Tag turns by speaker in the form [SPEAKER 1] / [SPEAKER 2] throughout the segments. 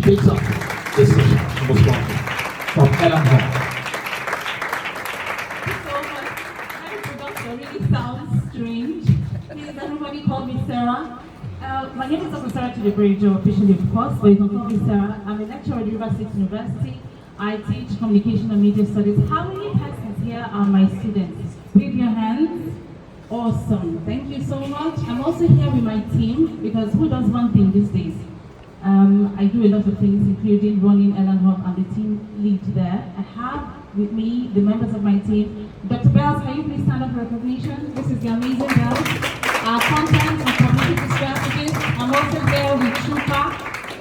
[SPEAKER 1] takes up this session. Most welcome. From Elanhub.
[SPEAKER 2] So much. My introduction really sounds strange. Please, everybody call me Sarah. My name is Dr. Sarah Chidiebere Joe, officially of course, but you can call me Sarah. I'm a lecturer at River State University. I teach communication and media studies. How many persons here are my students? Wave your hands. Awesome. Thank you so much. I'm also here with my team because who does one thing these days? I do a lot of things, including running Elanhub and the team lead there. I have with me the members of my team. Dr. Bells, can you please stand up for recognition? This is the amazing Bells. Our content and community strategist. I'm also here with Chuka.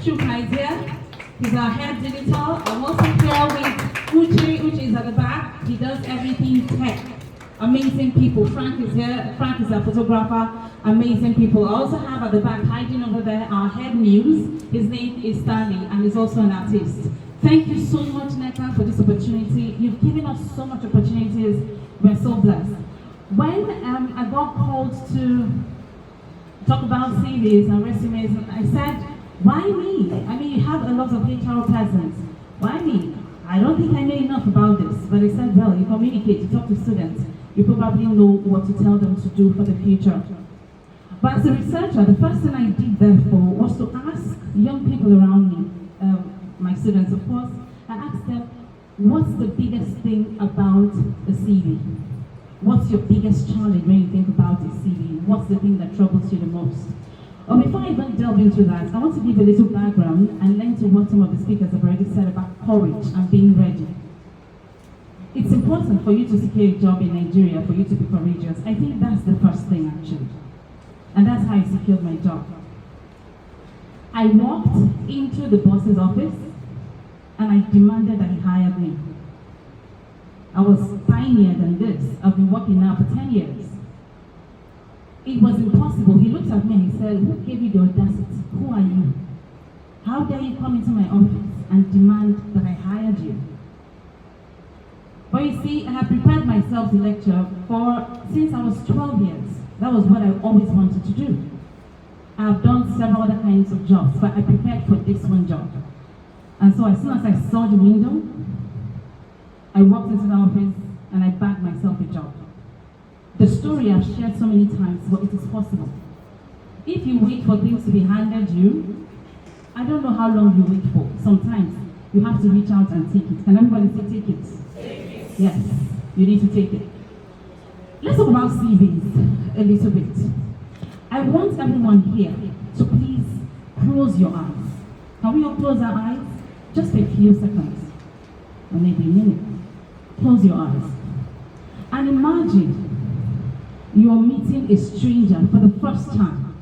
[SPEAKER 2] Chuka is here. He's our head digital. I'm also here with Uche. Uche is at the back. He does everything tech. Amazing people. Frank is here. Frank is our photographer. Amazing people. I also have at the back, hiding over there, our head news. His name is Stanley, and he's also an artist. Thank you so much, NECA, for this opportunity. You've given us so much opportunities. We're so blessed. When I got called to talk about CVs and resumes, I said, why me? I mean, you have a lot of HR presence. Why me? I don't think I know enough about this. But I said, well, you communicate, you talk to students. You probably know what to tell them to do for the future. But as a researcher, the first thing I did therefore was to ask young people around me, my students of course, I asked them, what's the biggest thing about a CV? What's your biggest challenge when you think about a CV? What's the thing that troubles you the most? Before I even delve into that, I want to give a little background and link to what some of the speakers have already said about courage and being ready. It's important for you to secure a job in Nigeria, for you to be courageous. I think that's the first thing actually. And that's how I secured my job. I walked into the boss's office and I demanded that he hired me. I was pioneer than this. I've been working now for 10 years. It was impossible. He looked at me and he said, who gave you the audacity? Who are you? How dare you come into my office and demand that I hired you? But you see, I have prepared myself to lecture since I was 12 years. That was what I always wanted to do. I've done several other kinds of jobs, but I prepared for this one job. And so as soon as I saw the window, I walked into the office and I bagged myself a job. The story I've shared so many times, but it is possible. If you wait for things to be handed you, I don't know how long you wait for. Sometimes you have to reach out and take it. Can everybody say take it? Yes, you need to take it. Let's talk about CVs a little bit. I want everyone here to please close your eyes. Can we all close our eyes? Just a few seconds, or maybe a minute. Close your eyes. And imagine you're meeting a stranger for the first time.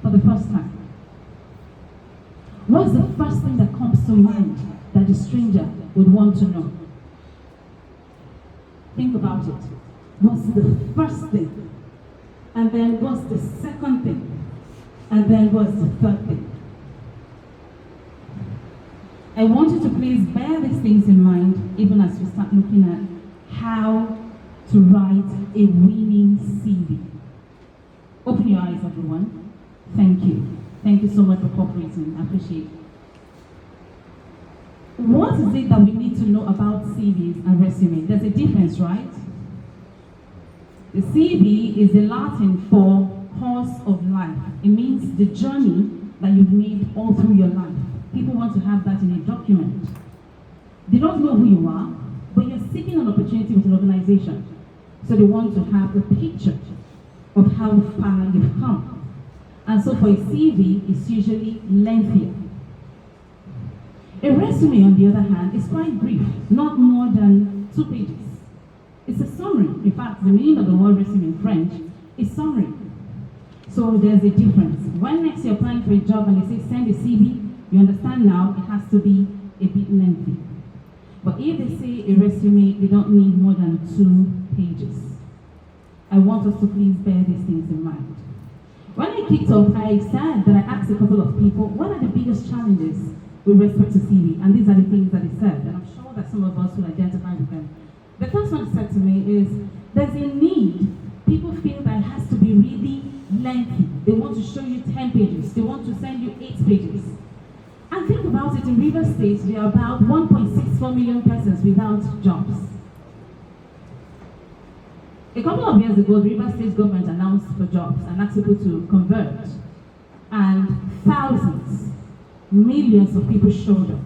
[SPEAKER 2] For the first time. What's the first thing that comes to mind that the stranger would want to know? Think about it. What's the first thing? And then what's the second thing? And then what's the third thing? I want you to please bear these things in mind even as we start looking at how to write a winning CV. Open your eyes, everyone. Thank you. Thank you so much for cooperating. I appreciate it. What is it that we need to know about CVs and resume? There's a difference, right? The CV is the Latin for course of life. It means the journey that you've made all through your life. People want to have that in a document. They don't know who you are, but you're seeking an opportunity with an organization. So they want to have a picture of how far you've come. And so for a CV, it's usually lengthier. A resume, on the other hand, is quite brief, not more than 2 pages. It's a summary. In fact, the meaning of the word resume in French is summary. So there's a difference. When next you're applying for a job and they say send a CV, you understand now it has to be a bit lengthy. But if they say a resume, they don't need more than 2 pages. I want us to please bear these things in mind. When I kicked off, I said that I asked a couple of people, what are the biggest challenges with respect to CV? And these are the things that they said, and I'm sure that some of us will identify with them. The first one said to me is, there's a need. People feel that it has to be really lengthy. They want to show you 10 pages. They want to send you 8 pages. in Rivers State, there are about 1.64 million persons without jobs. A couple of years ago, the Rivers State government announced for jobs and asked people to convert. And thousands, millions of people showed up.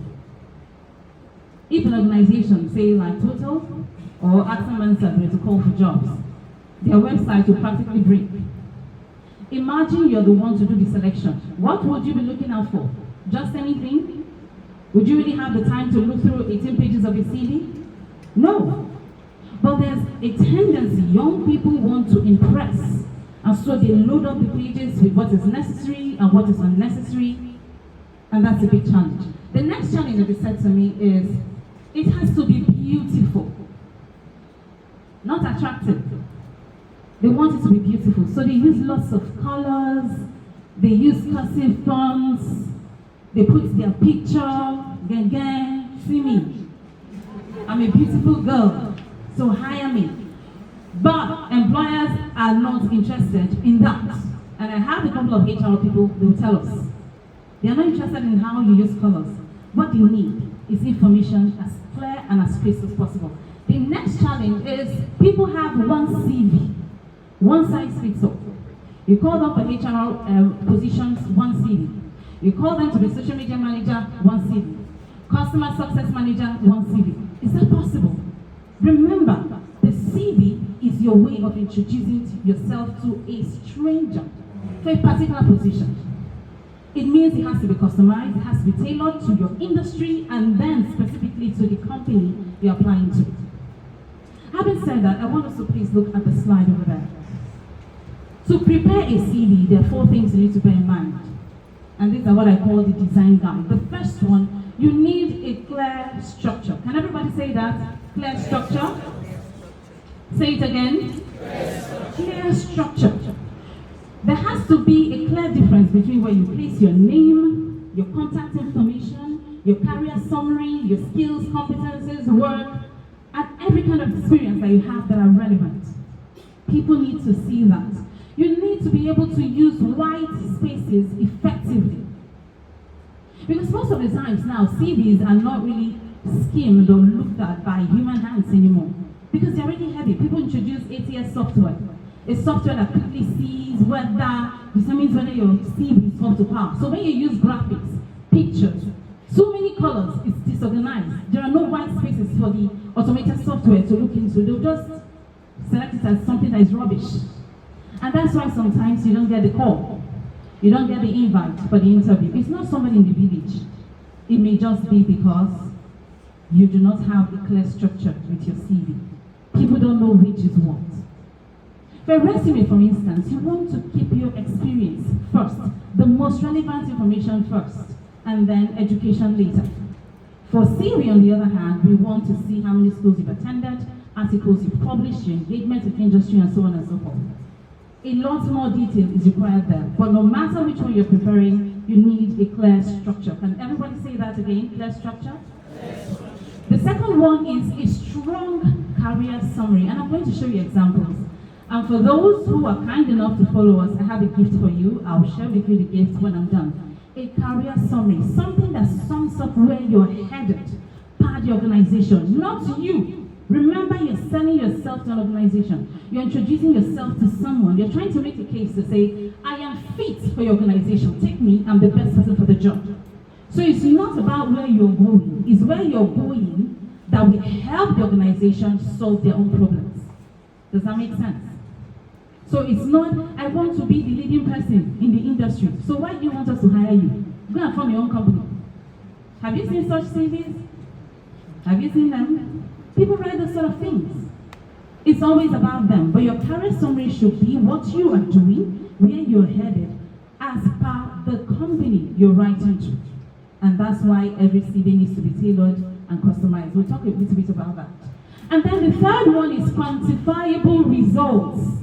[SPEAKER 2] If an organization, say like Total or Accent Mansard, were to call for jobs, their website will practically break. Imagine you're the one to do the selection. What would you be looking out for? Just anything? Would you really have the time to look through 18 pages of a CV? No. But there's a tendency, young people want to impress, and so they load up the pages with what is necessary and what is unnecessary, and that's a big challenge. The next challenge that they said to me is, it has to be beautiful, not attractive. They want it to be beautiful, so they use lots of colors, they use cursive fonts, they put their picture, gang, see me. I'm a beautiful girl, so hire me. But employers are not interested in that. And I have a couple of HR people, they will tell us. They are not interested in how you use colors. What they need is information as clear and as crisp as possible. The next challenge is people have one CV, one size fits all. You call them for HR positions, one CV. You call them to be social media manager, one CV. Customer success manager, one CV. Is that possible? Remember, the CV is your way of introducing yourself to a stranger for a particular position. It means it has to be customized, it has to be tailored to your industry, and then specifically to the company you're applying to. Having said that, I want us to please look at the slide over there. To prepare a CV, there are 4 things you need to bear in mind. And these are what I call the design guide. The first one, you need a clear structure. Can everybody say that? Clear structure? Say it again. Clear structure. There has to be a clear difference between where you place your name, your contact information, your career summary, your skills, competences, work, and every kind of experience that you have that are relevant. People need to see that. You need to be able to use white spaces effectively. Because most of the times now, CVs are not really skimmed or looked at by human hands anymore. Because they're already heavy. People introduce ATS software. A software that quickly sees whether, determines whether your CV is up to par. So when you use graphics, pictures, so many colors, it's disorganized. There are no white spaces for the automated software to look into. They'll just select it as something that is rubbish. And that's why sometimes you don't get the call. You don't get the invite for the interview. It's not somebody in the village. It may just be because you do not have a clear structure with your CV. People don't know which is what. For a resume, for instance, you want to keep your experience first, the most relevant information first, and then education later. For CV, on the other hand, we want to see how many schools you've attended, articles you've published, your engagement with industry, and so on and so forth. A lot more detail is required there, but no matter which one you're preparing, you need a clear structure. Can everybody say that again? Clear structure? Yes. The second one is a strong career summary, and I'm going to show you examples. And for those who are kind enough to follow us, I have a gift for you. I'll share with you the gift when I'm done. A career summary, something that sums up where you're headed, per the organization, not you. Remember, you're selling yourself to an organization. You're introducing yourself to someone. You're trying to make a case to say, I am fit for your organization. Take me, I'm the best person for the job. So it's not about where you're going. It's where you're going that will help the organization solve their own problems. Does that make sense? So it's not, I want to be the leading person in the industry. So why do you want us to hire you? Go and form your own company. Have you seen such CVs? Have you seen them? People write those sort of things. It's always about them. But your career summary should be what you are doing, where you're headed, as per the company you're writing to. And that's why every CV needs to be tailored and customized. We'll talk a little bit about that. And then the third one is quantifiable results.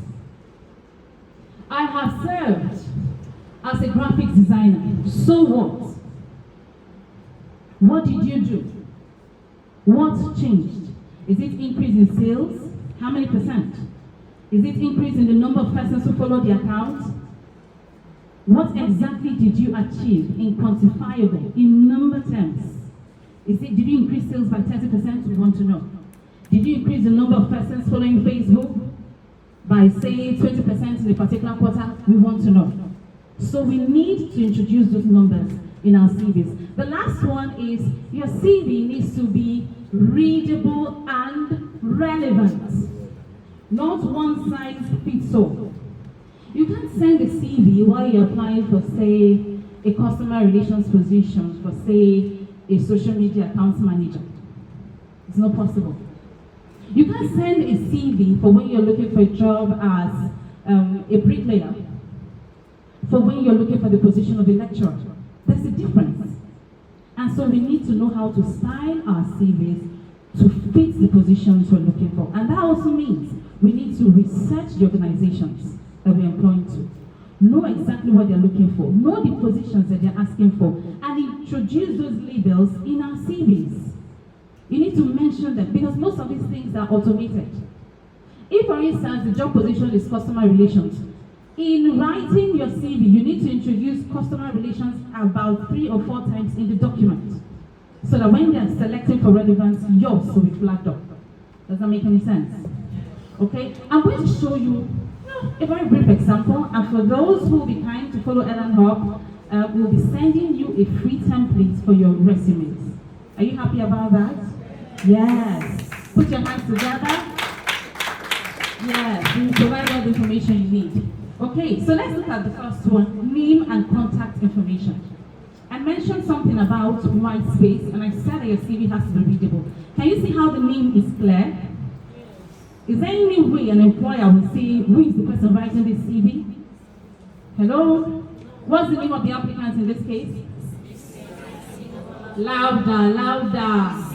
[SPEAKER 2] I have served as a graphic designer. So what? What did you do? What changed? Is it increase in sales? How many percent? Is it increase in the number of persons who follow the account? What exactly did you achieve in quantifiable, in number terms? Did you increase sales by 30%? We want to know. Did you increase the number of persons following Facebook by, say, 20% in a particular quarter? We want to know. So we need to introduce those numbers in our CVs. The last one is your CV needs to be readable and relevant. Not one size fits all. You can't send a CV while you're applying for, say, a customer relations position, for, say, a social media accounts manager. It's not possible. You can't send a CV for when you're looking for a job as a bricklayer, for when you're looking for the position of a lecturer. There's a difference. And so we need to know how to style our CVs to fit the positions we're looking for. And that also means we need to research the organizations that we're employing to. Know exactly what they're looking for. Know the positions that they're asking for. And introduce those labels in our CVs. You need to mention them because most of these things are automated. If, for instance, the job position is customer relations, in writing your CV, you need to introduce customer relations about 3 or 4 times in the document so that when they're selecting for relevance, yours will be flagged up. Does that make any sense? Okay? I'm going to show you a very brief example, and for those who will be kind to follow Elanhub, we'll be sending you a free template for your resumes. Are you happy about that? Yes. Put your hands together. Yes, we will provide all the information you need. Okay, so let's look at the first one, name and contact information. I mentioned something about white space, and I said that your CV has to be readable. Can you see how the name is clear? Is there any way an employer will see who is the person writing this CV? Hello? What's the name of the applicant in this case? Louder, louder.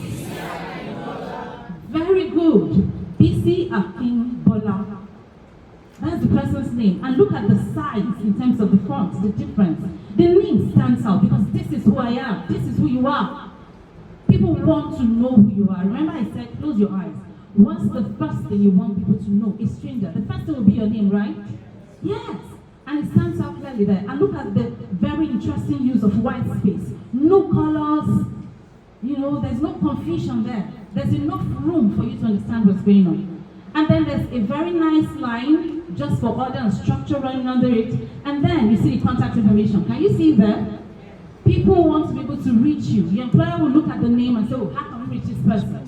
[SPEAKER 2] Very good. BC Akinbola. That's the person's name. And look at the size in terms of the font, the difference. The name stands out because this is who I am. This is who you are. People want to know who you are. Remember I said, close your eyes. What's the first thing you want people to know? A stranger. The first thing will be your name, right? Yes. And it stands out clearly there. And look at the very interesting use of white space. No colors. You know, there's no confusion there. There's enough room for you to understand what's going on. And then there's a very nice line just for order and structure running under it. And then you see the contact information. Can you see that? People want to be able to reach you. The employer will look at the name and say, oh, how can we reach this person?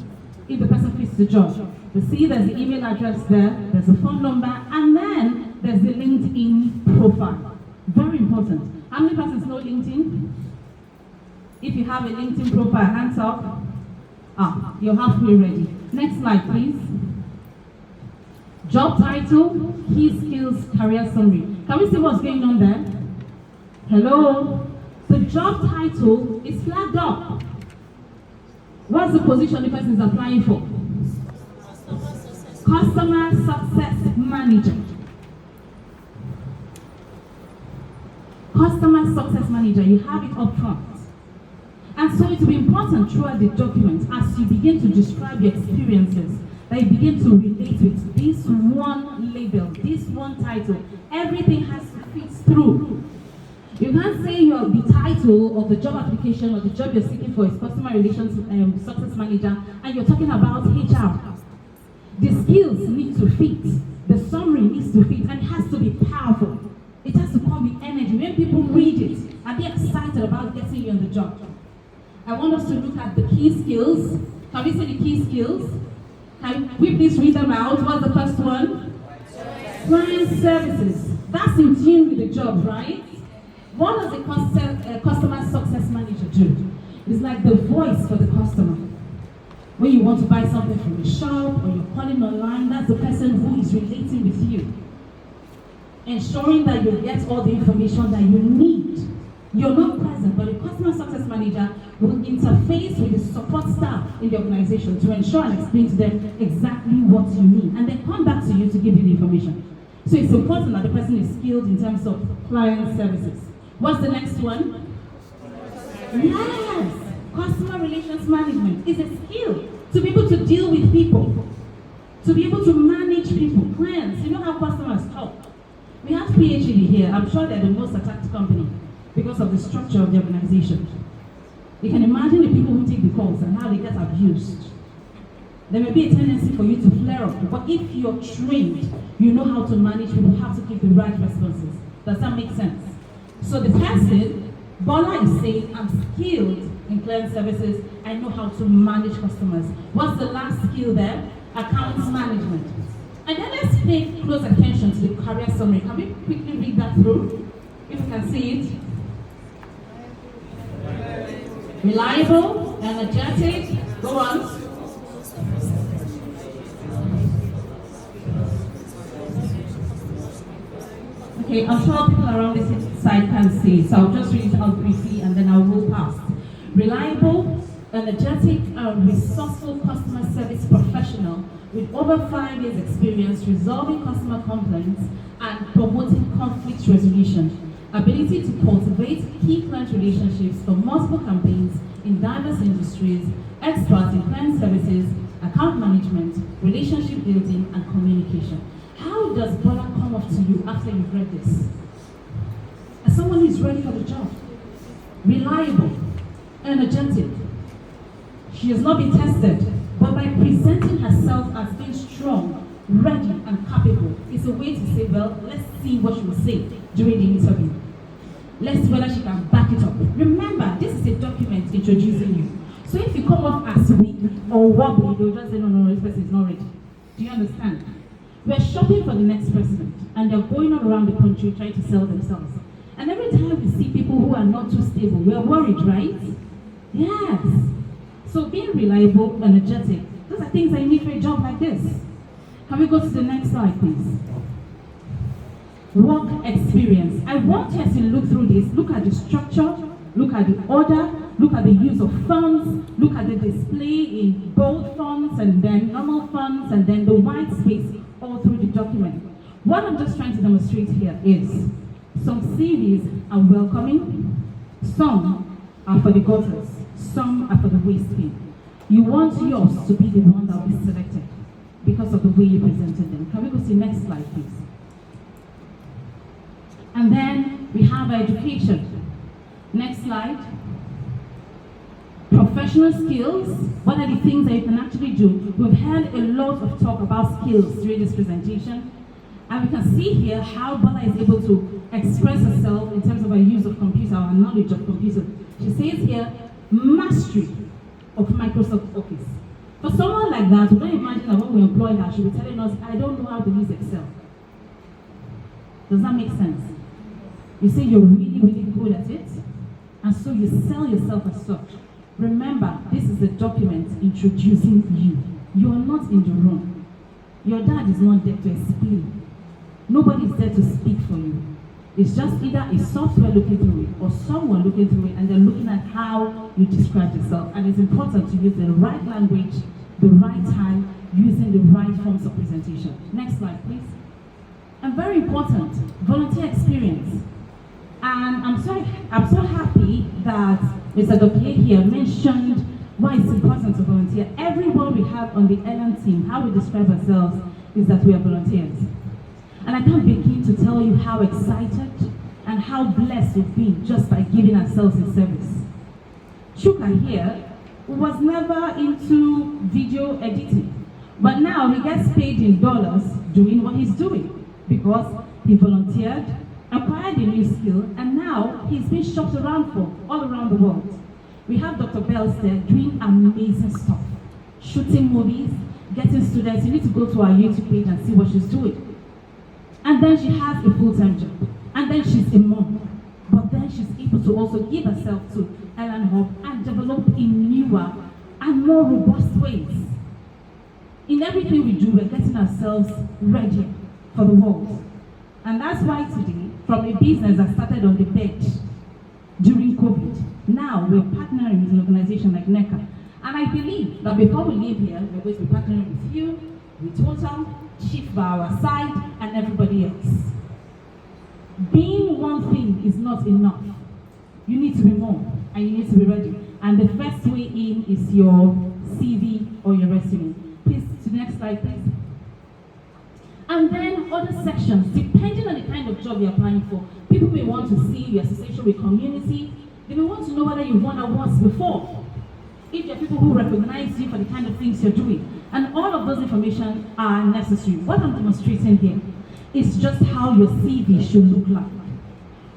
[SPEAKER 2] If the person fits the job. You see there's the email address there, there's a phone number, and then there's the LinkedIn profile. Very important. How many persons know LinkedIn? If you have a LinkedIn profile, hands up. You're halfway ready. Next slide, please. Job title, key skills, career summary. Can we see what's going on there? Hello? The job title is flagged up. What's the position the person is applying for? Customer Success Manager. Customer Success Manager, you have it up front. And so it will be important throughout the document as you begin to describe your experiences, that you begin to relate with this one label, this one title. Everything has to fit through. You can't say the title of the job application or the job you're seeking for is Customer Relations Success Manager, and you're talking about HR. The skills need to fit. The summary needs to fit, and it has to be powerful. It has to come with energy. When people read it, are they excited about getting you on the job? I want us to look at the key skills. Can we see the key skills? Can we please read them out? What's the first one? Client services. That's in tune with the job, right? What does a customer success manager do? It's like the voice for the customer. When you want to buy something from a shop or you're calling online, that's the person who is relating with you. Ensuring that you get all the information that you need. You're not present, but a customer success manager will interface with the support staff in the organization to ensure and explain to them exactly what you need, and then come back to you to give you the information. So it's important that the person is skilled in terms of client services. What's the next one? Yes! Customer relations management is a skill to be able to deal with people, to be able to manage people, clients. You know how customers talk. We have PhD here. I'm sure they're the most attacked company because of the structure of the organization. You can imagine the people who take the calls and how they get abused. There may be a tendency for you to flare up, but if you're trained, you know how to manage people, how to give the right responses. Does that make sense? So the person, Bola, is saying, I'm skilled in client services, I know how to manage customers. What's the last skill there? Accounts management. And then let's pay close attention to the career summary. Can we quickly read that through? If you can see it. Reliable, energetic, go on. Okay, I'm sure people around this side can see, so I'll just read it out briefly and then I'll roll past. Reliable, energetic, resourceful customer service professional with over 5 years experience resolving customer complaints and promoting conflict resolution. Ability to cultivate key client relationships for multiple campaigns in diverse industries, experts in client services, account management, relationship building, and communication. How does Bola come up to you after you've read this? As someone who's ready for the job, reliable, energetic. She has not been tested, but by presenting herself as being strong, ready, and capable, it's a way to say, well, let's see what she will say during the interview. Let's see whether she can back it up. Remember, this is a document introducing you. So if you come off as weak or wobbly, they'll just say, no, this person is not ready. Do you understand? We're shopping for the next president, and they're going all around the country trying to sell themselves. And every time we see people who are not too stable, we're worried, right? Yes. So being reliable, energetic, those are things that you need for a job like this. Can we go to the next slide, please? Work experience. I want you to look through this. Look at the structure, look at the order, look at the use of fonts, look at the display in bold fonts and then normal fonts and then the white space all through the document. What I'm just trying to demonstrate here is some CVs are welcoming, some are for the gutters, some are for the waste bin. You want yours to be the one that will be selected because of the way you presented them. Can we go to the next slide, please? And then we have education. Next slide. Professional skills. What are the things that you can actually do? We've had a lot of talk about skills during this presentation. And we can see here how Bola is able to express herself in terms of her use of computer, her knowledge of computer. She says here, mastery of Microsoft Office. For someone like that, we don't imagine that when we employ her, she'll be telling us, I don't know how to use Excel. Does that make sense? You say you're really, really good at it, and so you sell yourself as such. Remember, this is a document introducing you. You are not in the room. Your dad is not there to explain. Nobody is there to speak for you. It's just either a software looking through it or someone looking through it and they're looking at how you describe yourself. And it's important to use the right language, the right time, using the right forms of presentation. Next slide, please. And very important, volunteer experience. And I'm so happy that Mr. Dopier here mentioned why it's important to volunteer. Everyone we have on the Ellen team, how we describe ourselves is that we are volunteers. And I can't begin to tell you how excited and how blessed we've been just by giving ourselves in service. Chuka here was never into video editing, but now he gets paid in dollars doing what he's doing because he volunteered, acquired a new skill, and now he's being shopped around for all around the world. We have Dr. Bells there doing amazing stuff, shooting movies, getting students. You need to go to our YouTube page and see what she's doing. And then she has a full-time job. And then she's a mom. But then she's able to also give herself to Elanhub and develop in newer and more robust ways. In everything we do, we're getting ourselves ready for the world. And that's why today, from a business that started on the bench during COVID, now we're partnering with an organization like NECA. And I believe that before we leave here, we're going to be partnering with you, with Total, Chief by our side, and everybody else. Being one thing is not enough. You need to be more, and you need to be ready. And the first way in is your CV or your resume. Please, to the next slide, please. And then other sections, depending on the kind of job you're applying for. People may want to see your association with community, They may want to know whether you've won awards before. If there are people who recognize you for the kind of things you're doing. And all of those information are necessary. What I'm demonstrating here is just how your CV should look like.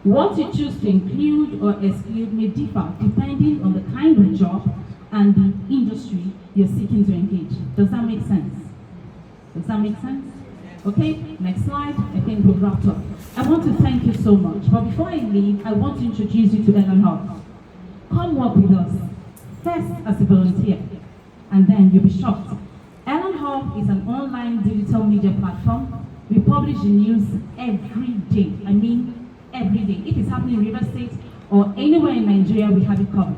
[SPEAKER 2] What you choose to include or exclude may differ depending on the kind of job and the industry you're seeking to engage. Does that make sense? Does that make sense? Okay, next slide. I think we've wrapped up. I want to thank you so much. But before I leave, I want to introduce you to Elanhub. Come work with us, first as a volunteer, and then you'll be shocked. Elanhub is an online digital media platform. We publish the news every day. I mean, every day. If it's happening in River State or anywhere in Nigeria, we have it covered.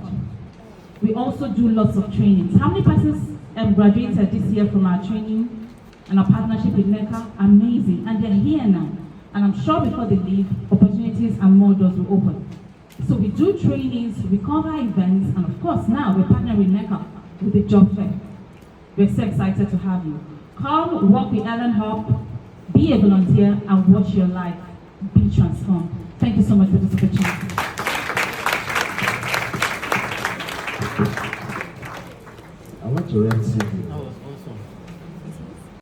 [SPEAKER 2] We also do lots of trainings. How many persons graduated this year from our training and our partnership with NECA? Amazing. And they're here now. And I'm sure before they leave, opportunities and more doors will open. So we do trainings, we cover events, and of course now we're partnering with NECA with the job fair. We're so excited to have you. Come work with Elanhub, be a volunteer, and watch your life be transformed. Thank you so much for this opportunity.
[SPEAKER 3] I want to rent CV.